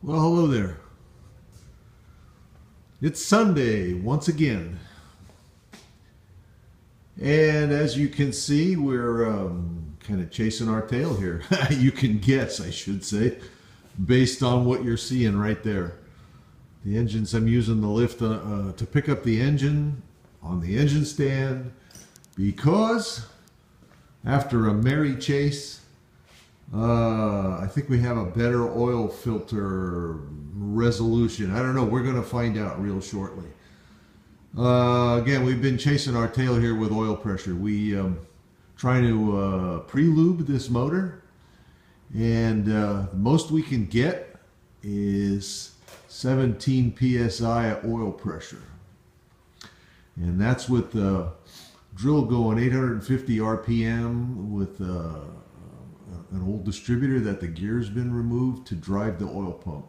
Well, hello there. It's Sunday once again. And as you can see, we're kind of chasing our tail here. You can guess, I should say, based on what you're seeing right there. The engines, I'm using the lift to pick up the engine on the engine stand because after a merry chase, I think we have a better oil filter resolution. I don't know. We're going to find out real shortly. Again, we've been chasing our tail here with oil pressure. We trying to pre-lube this motor, and the most we can get is 17 psi oil pressure, and that's with the drill going 850 RPM with an old distributor that the gear's been removed to drive the oil pump.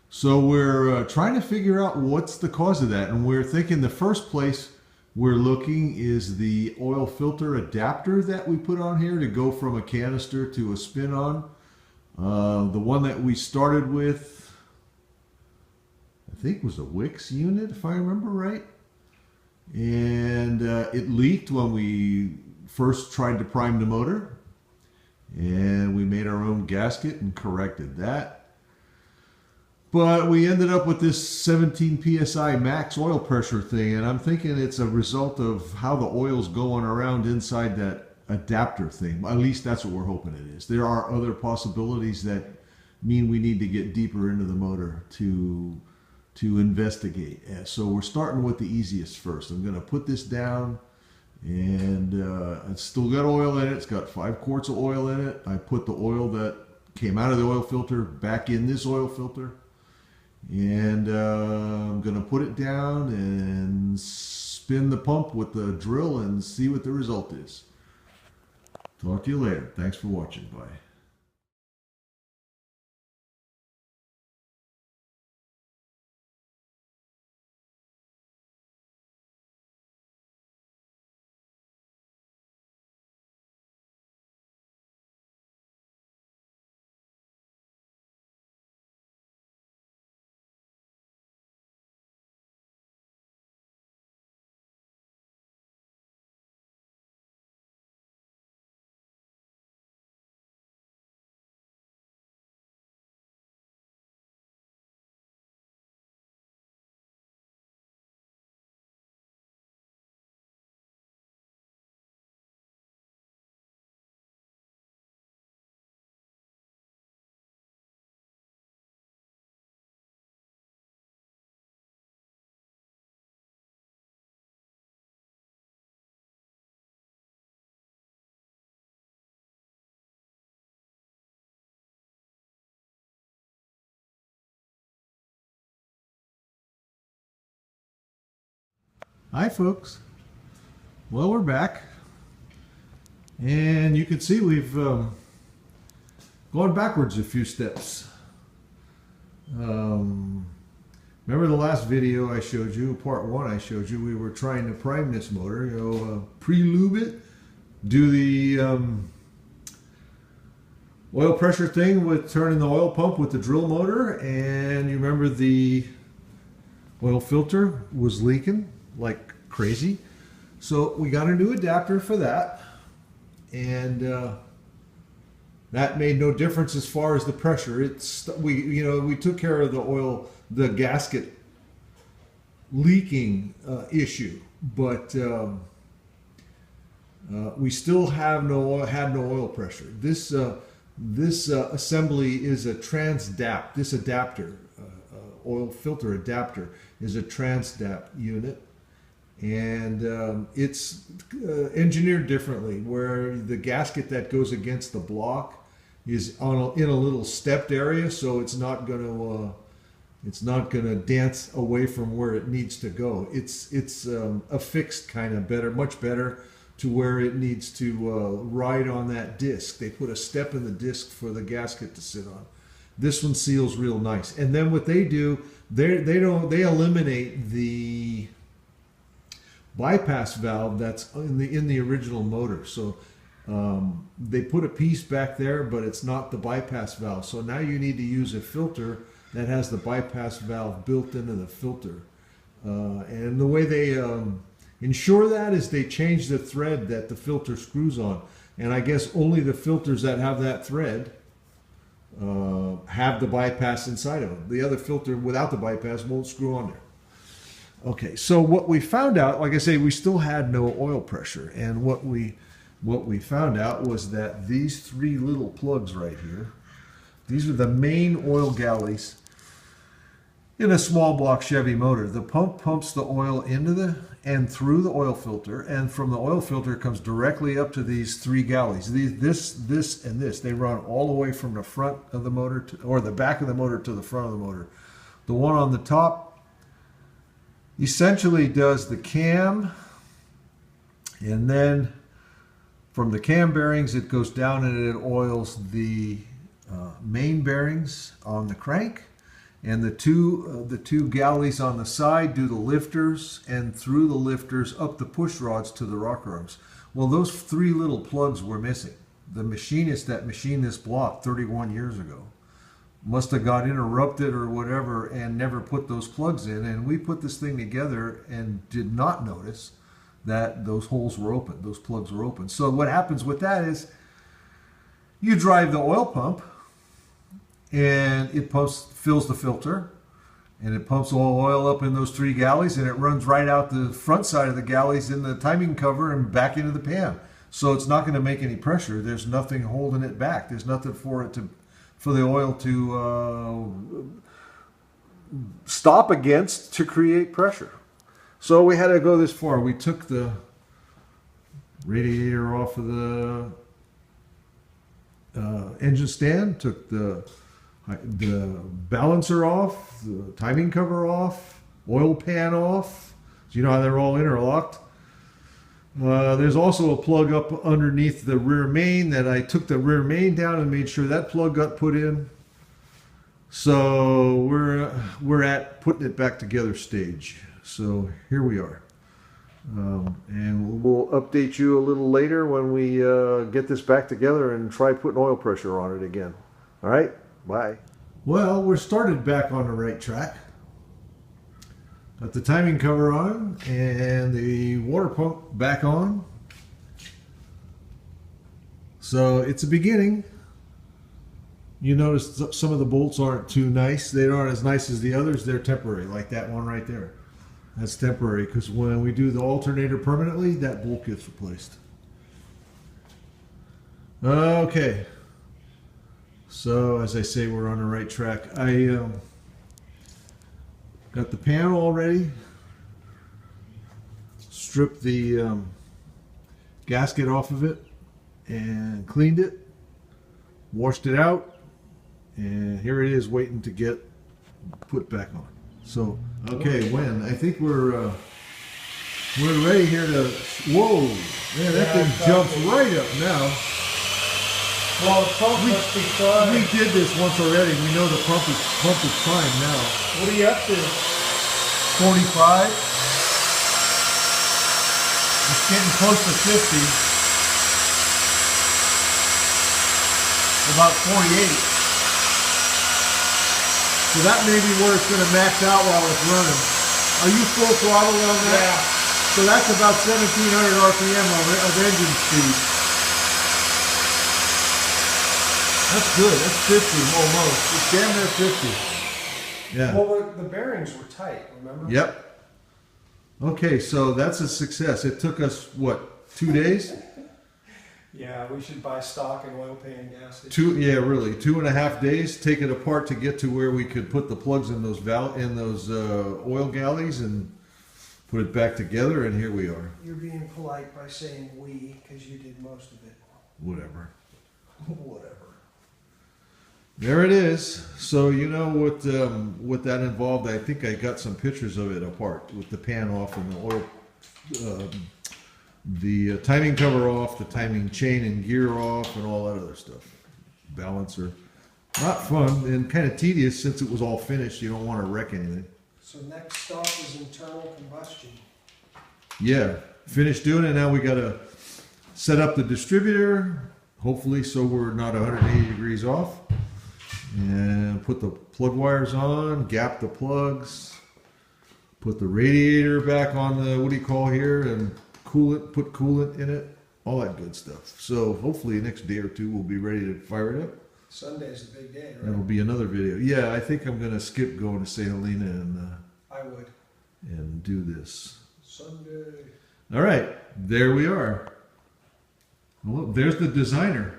So we're trying to figure out what's the cause of that, and we're thinking the first place we're looking is the oil filter adapter that we put on here to go from a canister to a spin-on. The one that we started with, I think, was a Wix unit, if I remember right, and it leaked when we first tried to prime the motor, and we made our own gasket and corrected that. But we ended up with this 17 psi max oil pressure thing, and I'm thinking it's a result of how the oil's going around inside that adapter thing. At least that's what we're hoping it is. There are other possibilities that mean we need to get deeper into the motor to investigate. So we're starting with the easiest first. I'm going to put this down, and it's still got oil in it. It's got 5 quarts of oil in it. I put the oil that came out of the oil filter back in this oil filter. And I'm going to put it down and spin the pump with the drill and see what the result is. Talk to you later. Thanks for watching. Bye. Hi folks. Well, we're back, and you can see we've gone backwards a few steps. Remember the last video I showed you, part 1 I showed you, we were trying to prime this motor, pre-lube it, do the oil pressure thing with turning the oil pump with the drill motor, and you remember the oil filter was leaking like crazy, so we got a new adapter for that, and that made no difference as far as the pressure. We took care of the gasket leaking issue, but we still had no oil pressure. This assembly is a TransDAP. This adapter, oil filter adapter, is a TransDAP unit, and it's engineered differently, where the gasket that goes against the block is in a little stepped area, so it's not going to dance away from where it needs to go. It's affixed kind of better, much better, to where it needs to ride on that disc. They put a step in the disc for the gasket to sit on. This one seals real nice. And then what they do, they eliminate the bypass valve that's in the original motor. So they put a piece back there, but it's not the bypass valve. So now you need to use a filter that has the bypass valve built into the filter. And the way they ensure that is they change the thread that the filter screws on. And I guess only the filters that have that thread have the bypass inside of them. The other filter without the bypass won't screw on there. Okay, so what we found out, like I say, we still had no oil pressure. And what we found out was that these three little plugs right here, these are the main oil galleys in a small block Chevy motor. The pump pumps the oil into and through the oil filter, and from the oil filter it comes directly up to these three galleys. This, and this. They run all the way from the front of the motor or the back of the motor to the front of the motor. The one on the top essentially does the cam, and then from the cam bearings it goes down and it oils the main bearings on the crank. And the two galleys on the side do the lifters, and through the lifters up the push rods to the rocker arms. Well, those three little plugs were missing. The machinist that machined this block 31 years ago must have got interrupted or whatever and never put those plugs in. And we put this thing together and did not notice that those holes were open, those plugs were open. So what happens with that is you drive the oil pump, and it fills the filter, and it pumps all oil up in those three galleys, and it runs right out the front side of the galleys in the timing cover and back into the pan. So it's not going to make any pressure. There's nothing holding it back. There's nothing for the oil to stop against to create pressure. So we had to go this far. We took the radiator off of the engine stand, took the balancer off, the timing cover off, oil pan off. So you know how they're all interlocked. There's also a plug up underneath the rear main that I took the rear main down and made sure that plug got put in. So we're at putting it back together stage. So here we are. And we'll update you a little later when we get this back together and try putting oil pressure on it again. All right? Bye. Well, we're started back on the right track. Got the timing cover on and the water pump back on. So it's a beginning. You notice some of the bolts aren't too nice. They aren't as nice as the others. They're temporary, like that one right there. That's temporary because when we do the alternator permanently, that bolt gets replaced. Okay. So as I say, we're on the right track. I got the pan all ready. Stripped the gasket off of it and cleaned it. Washed it out. And here it is waiting to get put back on. So, okay, when I think we're ready here to, whoa, man, that thing jumps right up now. Well, the pump must be primed. We did this once already. We know the pump is primed now. What are you up to? 45. It's getting close to 50. About 48. So that may be where it's going to max out while it's running. Are you full throttle on that? Yeah. So that's about 1,700 RPM of engine speed. That's good. That's 50 almost. It's damn near 50. Yeah. Well, the bearings were tight, remember? Yep. Okay, so that's a success. It took us, what, 2 days? Yeah, we should buy stock in oil pan gas. Yeah, really. 2.5 days. Take it apart to get to where we could put the plugs in those oil galleys and put it back together, and here we are. You're being polite by saying we, because you did most of it. Whatever. Whatever. There it is. So you know what that involved. I think I got some pictures of it apart with the pan off and the oil, the timing cover off, the timing chain and gear off, and all that other stuff. Balancer. Not fun and kind of tedious since it was all finished. You don't want to wreck anything. So next stop is internal combustion. Yeah, finished doing it. Now we got to set up the distributor, hopefully so we're not 180 degrees off. And put the plug wires on, gap the plugs, put the radiator back on the, what do you call here, and put coolant in it, all that good stuff. So hopefully the next day or two we'll be ready to fire it up. Sunday's a big day, right? That'll be another video. Yeah, I think I'm going to skip going to St. Helena I would. and do this. Sunday. All right, there we are. Well, there's the designer.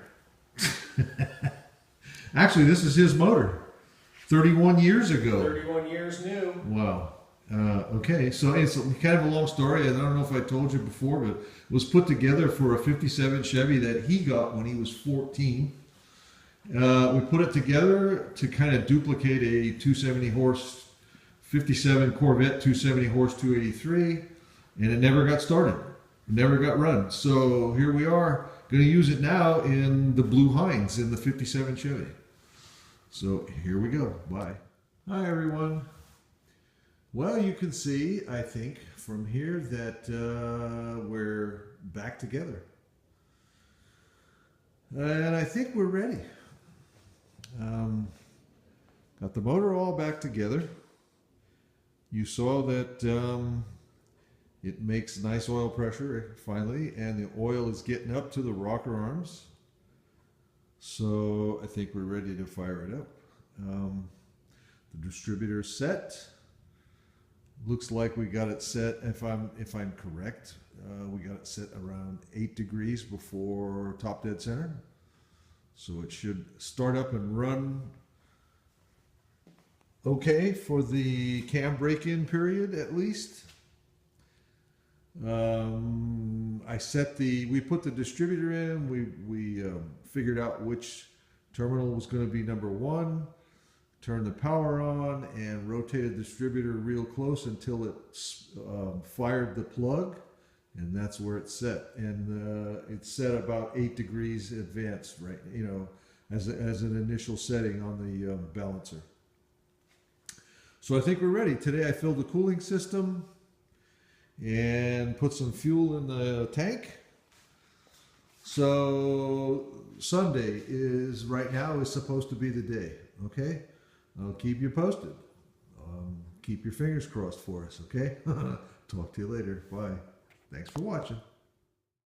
Actually, this is his motor. 31 years ago. 31 years new. Wow. Okay, so it's kind of a long story. I don't know if I told you before, but it was put together for a 57 Chevy that he got when he was 14. We put it together to kind of duplicate a 270 horse 57 Corvette 270 horse 283, and it never got started. It never got run. So here we are, going to use it now in the Blue Heinz in the 57 Chevy. So here we go. Bye. Hi, everyone. Well, you can see, I think, from here that we're back together. And I think we're ready. Got the motor all back together. You saw that it makes nice oil pressure finally, and the oil is getting up to the rocker arms. So I think we're ready to fire it up. The distributor is set. Looks like we got it set, if I'm correct, we got it set around 8 degrees before top dead center. So it should start up and run okay for the cam break-in period at least. We put the distributor in, we figured out which terminal was going to be number 1, turned the power on, and rotated the distributor real close until it fired the plug, and that's where it's set. And it's set about 8 degrees advanced, right? You know, as an initial setting on the balancer. So I think we're ready. Today I filled the cooling system and put some fuel in the tank. So Sunday is right now is supposed to be the day. Okay, I'll keep you posted. Keep your fingers crossed for us. Okay. Talk to you later. Bye. Thanks for watching.